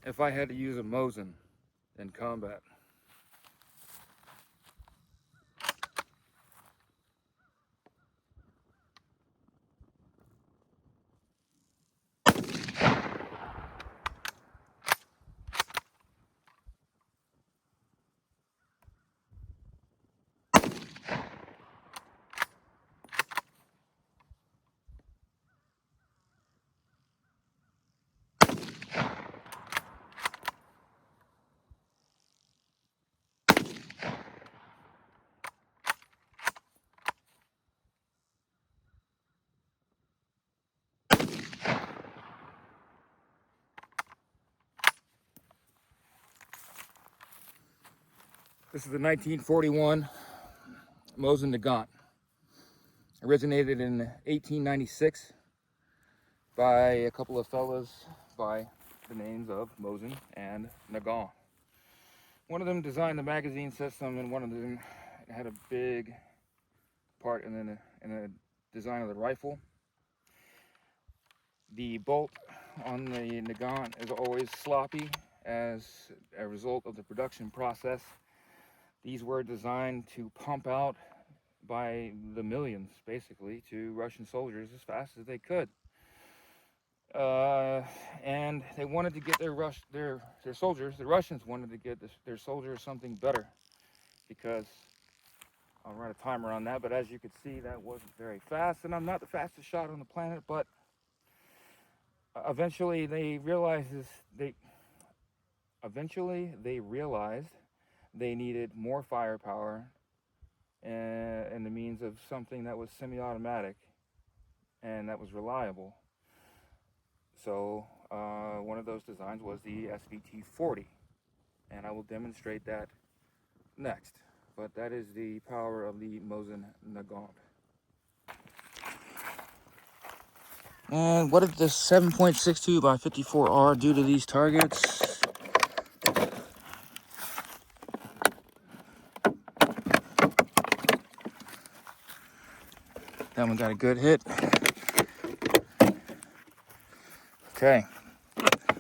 if I had to use a Mosin in combat. This is the 1941 Mosin Nagant. Originated in 1896 by a couple of fellas by the names of Mosin and Nagant. One of them designed the magazine system, and one of them had a big part in the design of the rifle. The bolt on the Nagant is always sloppy as a result of the production process. These were designed to pump out by the millions, basically, to Russian soldiers as fast as they could. And they wanted to get their soldiers, the Russians wanted to get their soldiers something better, because I'll run a timer on that, but as you can see, that wasn't very fast, and I'm not the fastest shot on the planet, but eventually they realized they needed more firepower and the means of something that was semi-automatic and that was reliable. So one of those designs was the SVT-40, and I will demonstrate that next. But that is the power of the Mosin Nagant. And what did this 7.62 by 54R do to these targets? That one got a good hit. Okay,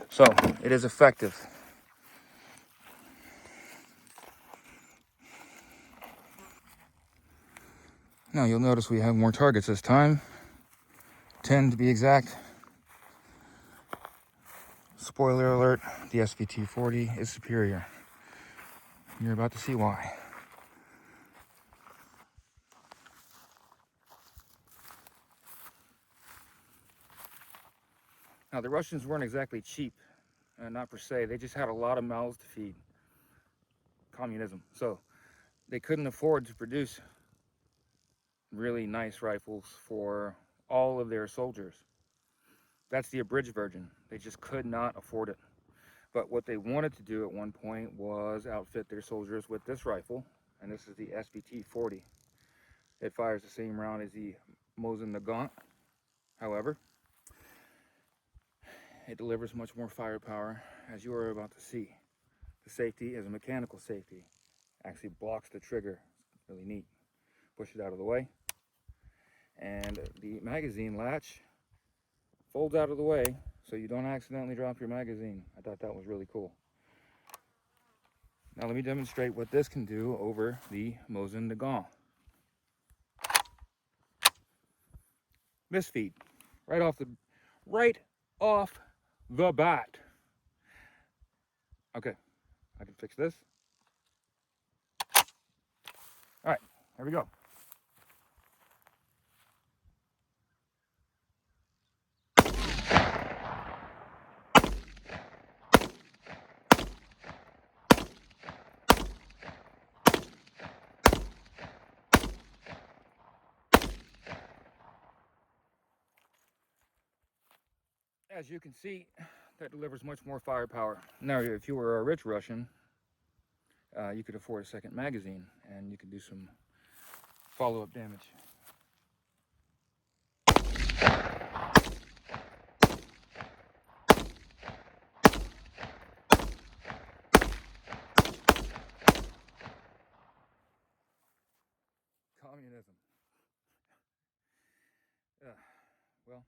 so it is effective. Now you'll notice we have more targets this time, 10 to be exact. Spoiler alert, the SVT-40 is superior. You're about to see why. Now the Russians weren't exactly cheap, not per se, they just had a lot of mouths to feed. Communism. So they couldn't afford to produce really nice rifles for all of their soldiers. That's the abridged version. They just could not afford it. But what they wanted to do at one point was outfit their soldiers with this rifle, and this is the SVT-40. It fires the same round as the Mosin Nagant. However, it delivers much more firepower, as you are about to see. The safety is a mechanical safety. Actually blocks the trigger. It's really neat. Push it out of the way. And the magazine latch folds out of the way so you don't accidentally drop your magazine. I thought that was really cool. Now let me demonstrate what this can do over the Mosin Nagant. Misfeed. Right off the bat. Okay, I can fix this. All right, here we go. As you can see, that delivers much more firepower. Now, if you were a rich Russian, you could afford a second magazine, and you could do some follow-up damage. Communism. Well,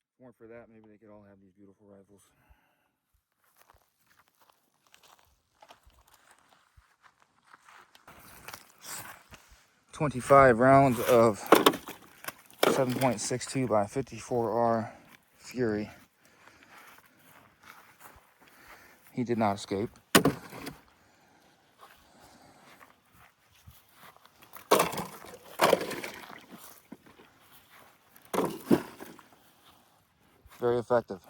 if it weren't for that, maybe they could all have these beautiful rifles. 25 rounds of 7.62 by 54R Fury. He did not escape. Very effective.